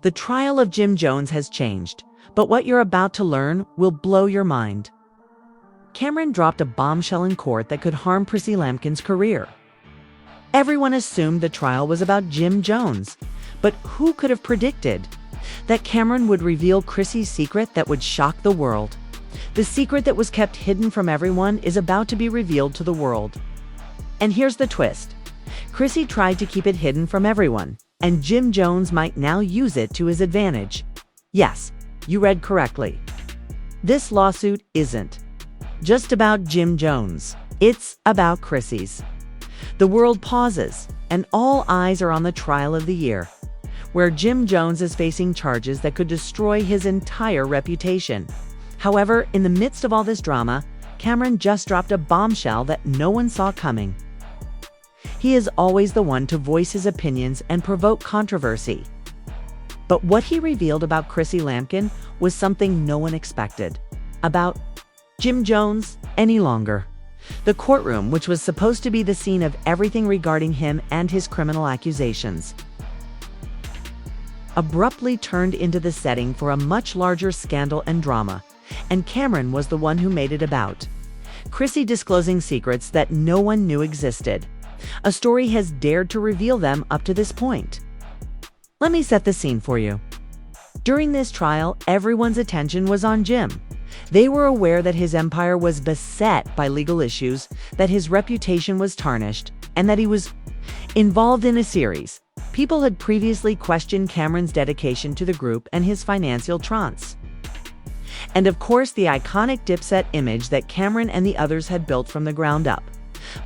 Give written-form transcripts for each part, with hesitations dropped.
The trial of Jim Jones has changed, but what you're about to learn will blow your mind. Cameron dropped a bombshell in court that could harm Chrissy Lampkin's career. Everyone assumed the trial was about Jim Jones, but who could have predicted that Cameron would reveal Chrissy's secret that would shock the world? The secret that was kept hidden from everyone is about to be revealed to the world. And here's the twist. Chrissy tried to keep it hidden from everyone, and Jim Jones might now use it to his advantage. Yes, you read correctly. This lawsuit isn't just about Jim Jones. It's about Chrissy's. The world pauses, and all eyes are on the trial of the year, where Jim Jones is facing charges that could destroy his entire reputation. However, in the midst of all this drama, Cameron just dropped a bombshell that no one saw coming. He is always the one to voice his opinions and provoke controversy. But what he revealed about Chrissy Lampkin was something no one expected about Jim Jones any longer. The courtroom, which was supposed to be the scene of everything regarding him and his criminal accusations, abruptly turned into the setting for a much larger scandal and drama, and Cameron was the one who made it about Chrissy disclosing secrets that no one knew existed. A story has dared to reveal them up to this point. Let me set the scene for you. During this trial, everyone's attention was on Jim. They were aware that his empire was beset by legal issues, that his reputation was tarnished, and that he was involved in a series. People had previously questioned Cameron's dedication to the group and his financial trance. And of course, the iconic Dipset image that Cameron and the others had built from the ground up.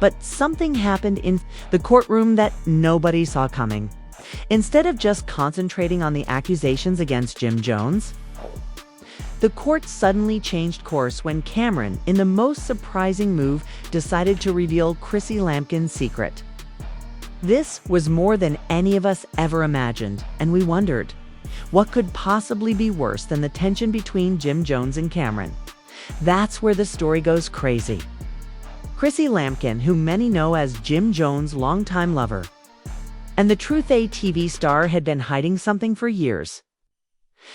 But something happened in the courtroom that nobody saw coming. Instead of just concentrating on the accusations against Jim Jones, the court suddenly changed course when Cameron, in the most surprising move, decided to reveal Chrissy Lampkin's secret. This was more than any of us ever imagined, and we wondered, what could possibly be worse than the tension between Jim Jones and Cameron? That's where the story goes crazy. Chrissy Lampkin, who many know as Jim Jones' longtime lover, and the Truth A TV star, had been hiding something for years.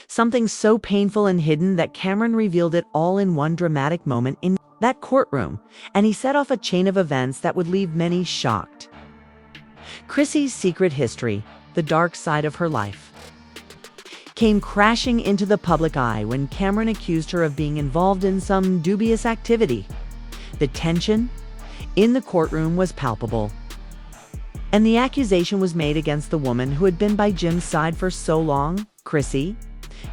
Something so painful and hidden that Cameron revealed it all in one dramatic moment in that courtroom, and he set off a chain of events that would leave many shocked. Chrissy's secret history, the dark side of her life, came crashing into the public eye when Cameron accused her of being involved in some dubious activity. The tension in the courtroom was palpable, and the accusation was made against the woman who had been by Jim's side for so long, Chrissy.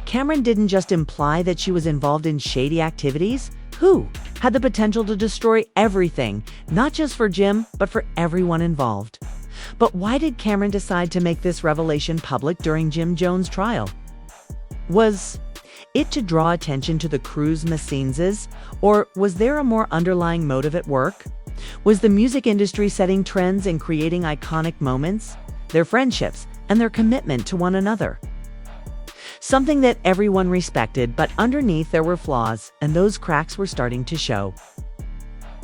Cameron didn't just imply that she was involved in shady activities, who had the potential to destroy everything, not just for Jim, but for everyone involved. But why did Cameron decide to make this revelation public during Jim Jones' trial? Was it to draw attention to the crew's machines, or was there a more underlying motive at work? Was the music industry setting trends and creating iconic moments, their friendships, and their commitment to one another? Something that everyone respected, but underneath there were flaws, and those cracks were starting to show.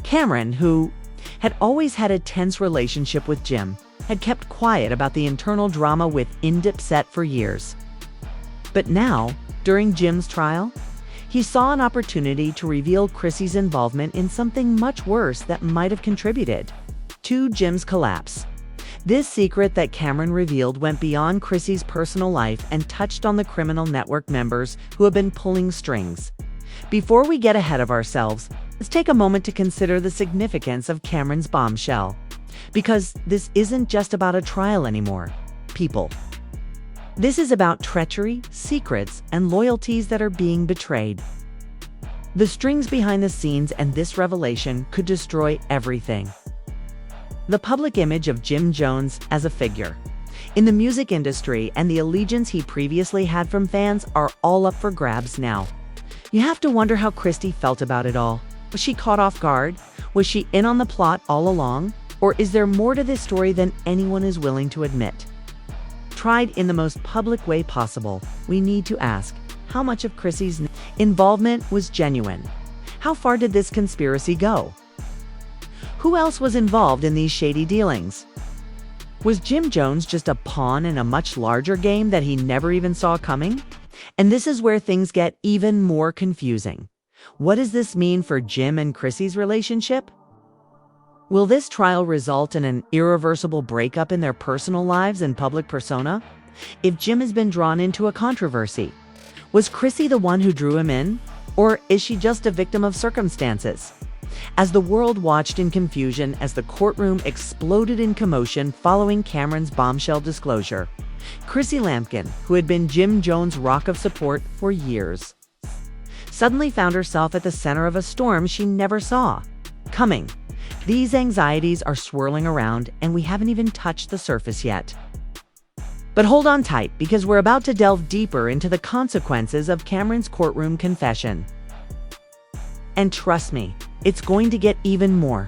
Cameron, who had always had a tense relationship with Jim, had kept quiet about the internal drama within Dipset for years. But now, during Jim's trial, he saw an opportunity to reveal Chrissy's involvement in something much worse that might have contributed to Jim's collapse. This secret that Cameron revealed went beyond Chrissy's personal life and touched on the criminal network members who have been pulling strings. Before we get ahead of ourselves, let's take a moment to consider the significance of Cameron's bombshell. Because this isn't just about a trial anymore, people. This is about treachery, secrets, and loyalties that are being betrayed. The strings behind the scenes and this revelation could destroy everything. The public image of Jim Jones as a figure in the music industry and the allegiance he previously had from fans are all up for grabs now. You have to wonder how Christy felt about it all. Was she caught off guard? Was she in on the plot all along? Or is there more to this story than anyone is willing to admit? Tried in the most public way possible, we need to ask, how much of Chrissy's involvement was genuine? How far did this conspiracy go? Who else was involved in these shady dealings? Was Jim Jones just a pawn in a much larger game that he never even saw coming? And this is where things get even more confusing. What does this mean for Jim and Chrissy's relationship? Will this trial result in an irreversible breakup in their personal lives and public persona? If Jim has been drawn into a controversy, was Chrissy the one who drew him in? Or is she just a victim of circumstances? As the world watched in confusion as the courtroom exploded in commotion following Cameron's bombshell disclosure, Chrissy Lampkin, who had been Jim Jones' rock of support for years, suddenly found herself at the center of a storm she never saw coming. These anxieties are swirling around, and we haven't even touched the surface yet. But hold on tight, because we're about to delve deeper into the consequences of Cameron's courtroom confession. And trust me, it's going to get even more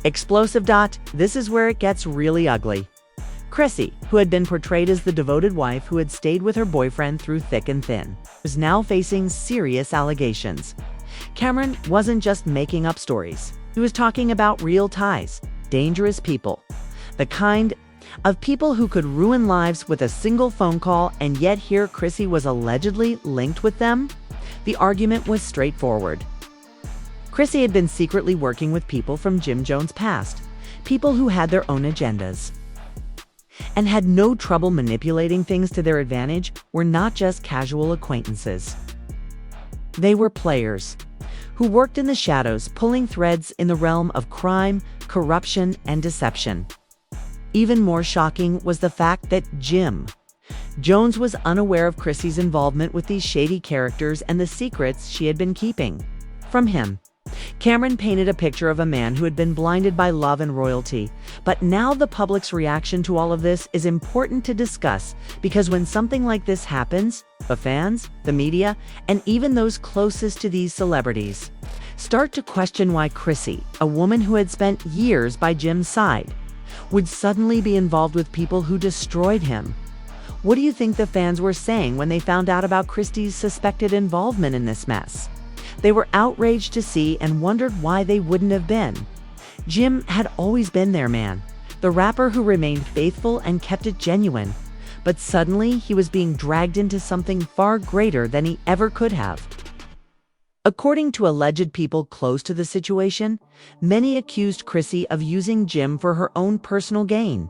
explosive. This is where it gets really ugly. Chrissy, who had been portrayed as the devoted wife who had stayed with her boyfriend through thick and thin, was now facing serious allegations. Cameron wasn't just making up stories. He was talking about real ties, dangerous people, the kind of people who could ruin lives with a single phone call, and yet here Chrissy was allegedly linked with them. The argument was straightforward. Chrissy had been secretly working with people from Jim Jones' past, people who had their own agendas, and had no trouble manipulating things to their advantage. Were not just casual acquaintances. They were players who worked in the shadows, pulling threads in the realm of crime, corruption, and deception. Even more shocking was the fact that Jim Jones was unaware of Chrissy's involvement with these shady characters and the secrets she had been keeping from him. Cameron painted a picture of a man who had been blinded by love and royalty. But now the public's reaction to all of this is important to discuss, because when something like this happens, the fans, the media, and even those closest to these celebrities start to question why Chrissy, a woman who had spent years by Jim's side, would suddenly be involved with people who destroyed him. What do you think the fans were saying when they found out about Chrissy's suspected involvement in this mess? They were outraged to see and wondered why they wouldn't have been. Jim had always been their man, the rapper who remained faithful and kept it genuine. But suddenly he was being dragged into something far greater than he ever could have. According to alleged people close to the situation, many accused Chrissy of using Jim for her own personal gain.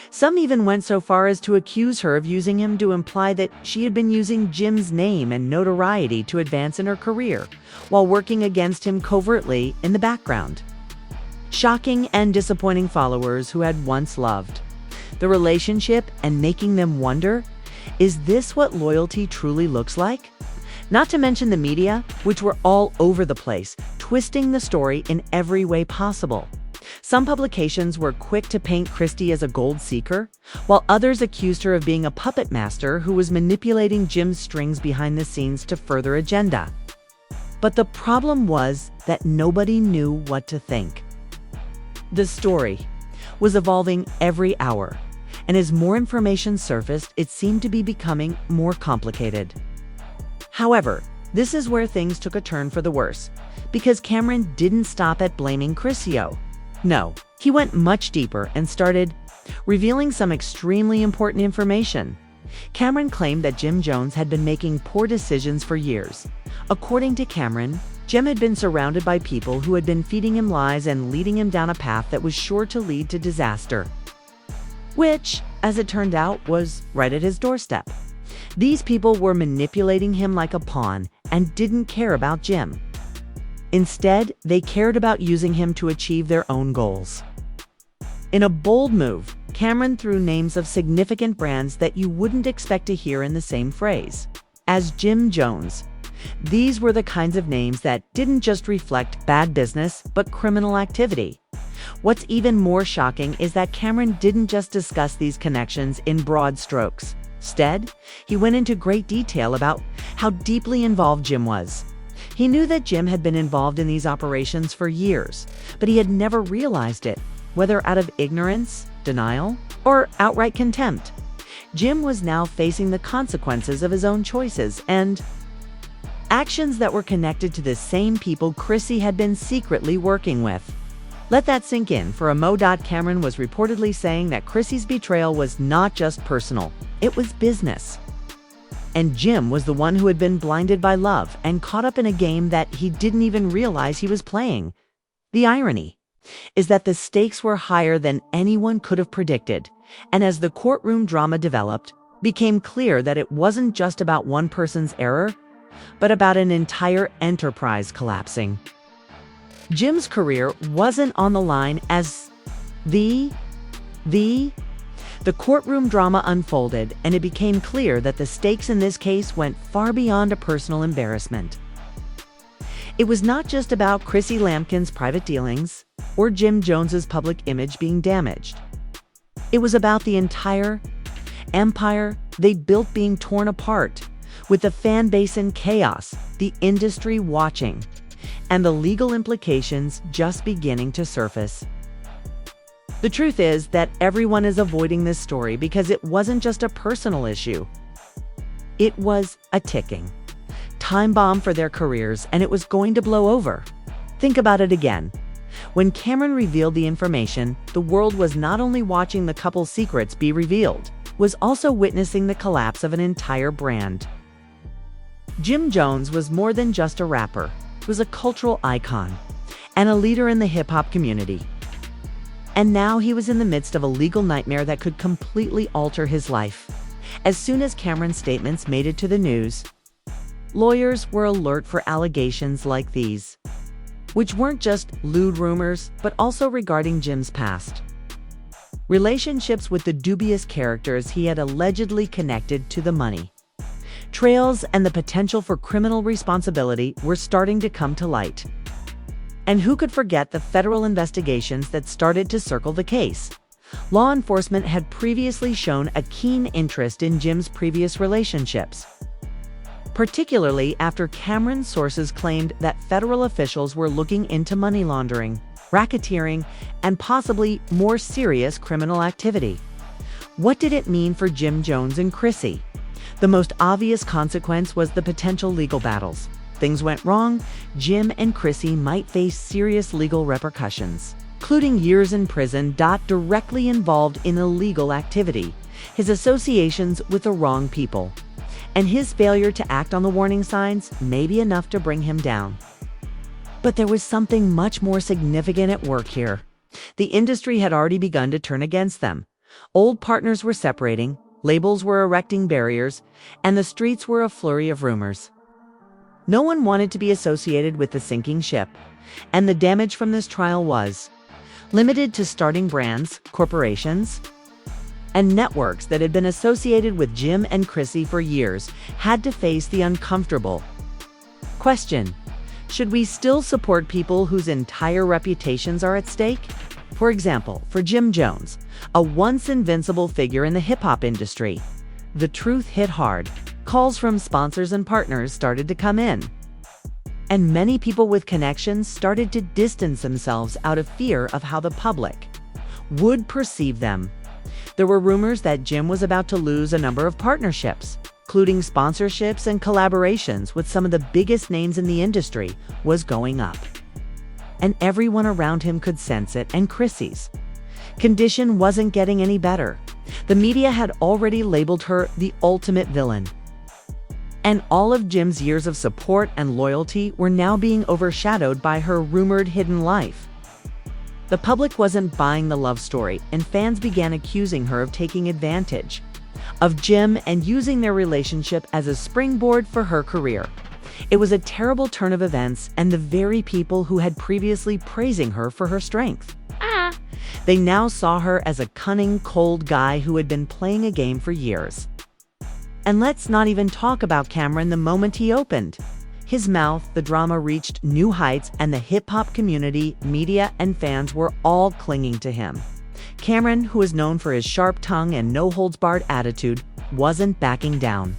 Some even went so far as to accuse her of using him to imply that she had been using Jim's name and notoriety to advance in her career, while working against him covertly in the background. Shocking and disappointing followers who had once loved the relationship and making them wonder, is this what loyalty truly looks like? Not to mention the media, which were all over the place, twisting the story in every way possible. Some publications were quick to paint Chrissy as a gold seeker, while others accused her of being a puppet master who was manipulating Jim's strings behind the scenes to further agenda. But the problem was that nobody knew what to think. The story was evolving every hour, and as more information surfaced, it seemed to be becoming more complicated. However, this is where things took a turn for the worse, because Cameron didn't stop at blaming Chrissy. No, he went much deeper and started revealing some extremely important information. Cameron claimed that Jim Jones had been making poor decisions for years. According to Cameron, Jim had been surrounded by people who had been feeding him lies and leading him down a path that was sure to lead to disaster, which, as it turned out, was right at his doorstep. These people were manipulating him like a pawn and didn't care about Jim. Instead, they cared about using him to achieve their own goals. In a bold move, Cameron threw names of significant brands that you wouldn't expect to hear in the same phrase as Jim Jones. These were the kinds of names that didn't just reflect bad business, but criminal activity. What's even more shocking is that Cameron didn't just discuss these connections in broad strokes. Instead, he went into great detail about how deeply involved Jim was. He knew that Jim had been involved in these operations for years, but he had never realized it, whether out of ignorance, denial, or outright contempt. Jim was now facing the consequences of his own choices and actions that were connected to the same people Chrissy had been secretly working with. Let that sink in. For a mo. Cameron was reportedly saying that Chrissy's betrayal was not just personal, it was business. And Jim was the one who had been blinded by love and caught up in a game that he didn't even realize he was playing. The irony is that the stakes were higher than anyone could have predicted, and as the courtroom drama developed, became clear that it wasn't just about one person's error, but about an entire enterprise collapsing. Jim's career wasn't on the line as the courtroom drama unfolded, and it became clear that the stakes in this case went far beyond a personal embarrassment. It was not just about Chrissy Lampkin's private dealings or Jim Jones's public image being damaged. It was about the entire empire they built being torn apart, with the fan base in chaos, the industry watching, and the legal implications just beginning to surface. The truth is that everyone is avoiding this story because it wasn't just a personal issue. It was a ticking time bomb for their careers, and it was going to blow over. Think about it again. When Cameron revealed the information, the world was not only watching the couple's secrets be revealed, was also witnessing the collapse of an entire brand. Jim Jones was more than just a rapper. He was a cultural icon and a leader in the hip-hop community. And now he was in the midst of a legal nightmare that could completely alter his life. As soon as Cameron's statements made it to the news, lawyers were alert for allegations like these, which weren't just lewd rumors, but also regarding Jim's past. Relationships with the dubious characters he had allegedly connected to the money. Trails and the potential for criminal responsibility were starting to come to light. And who could forget the federal investigations that started to circle the case? Law enforcement had previously shown a keen interest in Jim's previous relationships, particularly after Cameron's sources claimed that federal officials were looking into money laundering, racketeering, and possibly more serious criminal activity. What did it mean for Jim Jones and Chrissy? The most obvious consequence was the potential legal battles. Things went wrong, Jim and Chrissy might face serious legal repercussions, including years in prison. Directly involved in illegal activity, his associations with the wrong people, and his failure to act on the warning signs may be enough to bring him down. But there was something much more significant at work here. The industry had already begun to turn against them. Old partners were separating, labels were erecting barriers, and the streets were a flurry of rumors. No one wanted to be associated with the sinking ship, and the damage from this trial was limited to starting brands, corporations, and networks that had been associated with Jim and Chrissy for years had to face the uncomfortable question: should we still support people whose entire reputations are at stake? For example, for Jim Jones, a once invincible figure in the hip-hop industry, the truth hit hard. Calls from sponsors and partners started to come in, and many people with connections started to distance themselves out of fear of how the public would perceive them. There were rumors that Jim was about to lose a number of partnerships, including sponsorships and collaborations with some of the biggest names in the industry, was going up. And everyone around him could sense it, and Chrissy's condition wasn't getting any better. The media had already labeled her the ultimate villain. And all of Jim's years of support and loyalty were now being overshadowed by her rumored hidden life. The public wasn't buying the love story, and fans began accusing her of taking advantage of Jim and using their relationship as a springboard for her career. It was a terrible turn of events, and the very people who had previously praising her for her strength, they now saw her as a cunning, cold guy who had been playing a game for years. And let's not even talk about Cameron. The moment he opened his mouth, the drama reached new heights, and the hip-hop community, media, and fans were all clinging to him. Cameron, who is known for his sharp tongue and no-holds-barred attitude, wasn't backing down.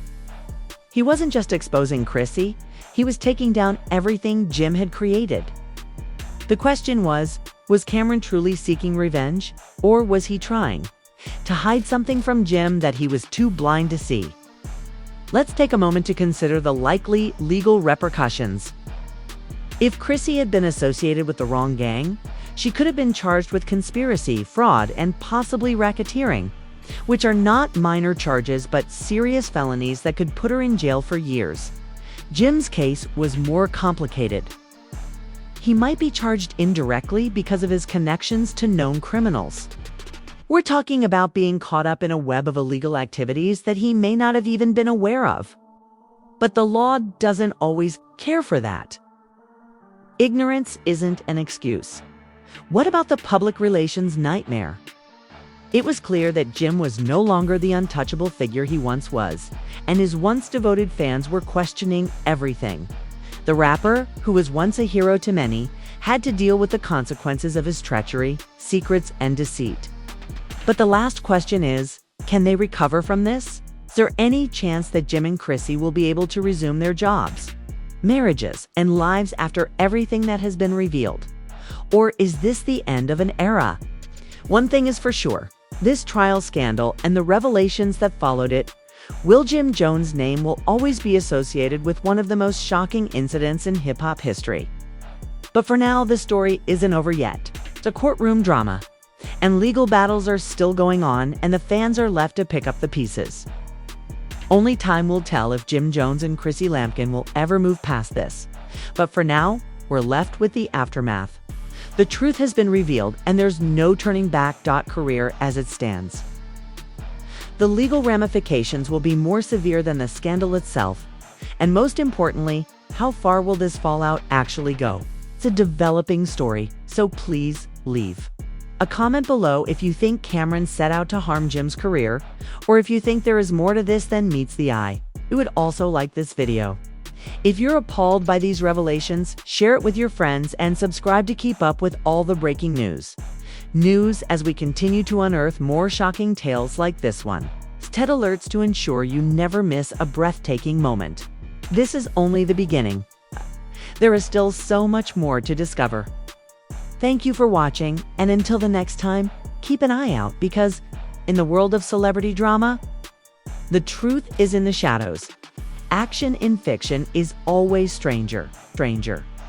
He wasn't just exposing Chrissy, he was taking down everything Jim had created. The question was Cameron truly seeking revenge, or was he trying to hide something from Jim that he was too blind to see? Let's take a moment to consider the likely legal repercussions. If Chrissy had been associated with the wrong gang, She could have been charged with conspiracy, fraud, and possibly racketeering, which are not minor charges but serious felonies that could put her in jail for years. Jim's case was more complicated. He might be charged indirectly because of his connections to known criminals. We're talking about being caught up in a web of illegal activities that he may not have even been aware of. But the law doesn't always care for that. Ignorance isn't an excuse. What about the public relations nightmare? It was clear that Jim was no longer the untouchable figure he once was, and his once devoted fans were questioning everything. The rapper, who was once a hero to many, had to deal with the consequences of his treachery, secrets, and deceit. But the last question is, can they recover from this? Is there any chance that Jim and Chrissy will be able to resume their jobs, marriages, and lives after everything that has been revealed? Or is this the end of an era? One thing is for sure, this trial scandal and the revelations that followed it, JimJones' name will always be associated with one of the most shocking incidents in hip-hop history. But for now, the story isn't over yet. It's a courtroom drama, and legal battles are still going on, and the fans are left to pick up the pieces. Only time will tell if JimJones and Chrissy Lampkin will ever move past this. But for now, we're left with the aftermath. The truth has been revealed, and there's no turning back. Career as it stands. The legal ramifications will be more severe than the scandal itself. And most importantly, how far will this fallout actually go? It's a developing story, so please leave a comment below if you think Cameron set out to harm Jim's career, or if you think there is more to this than meets the eye. We would also like this video. If you're appalled by these revelations, share it with your friends and subscribe to keep up with all the breaking news. As we continue to unearth more shocking tales like this one. TED alerts to ensure you never miss a breathtaking moment. This is only the beginning. There is still so much more to discover. Thank you for watching, and until the next time, keep an eye out because, in the world of celebrity drama, the truth is in the shadows. Action in fiction is always stranger.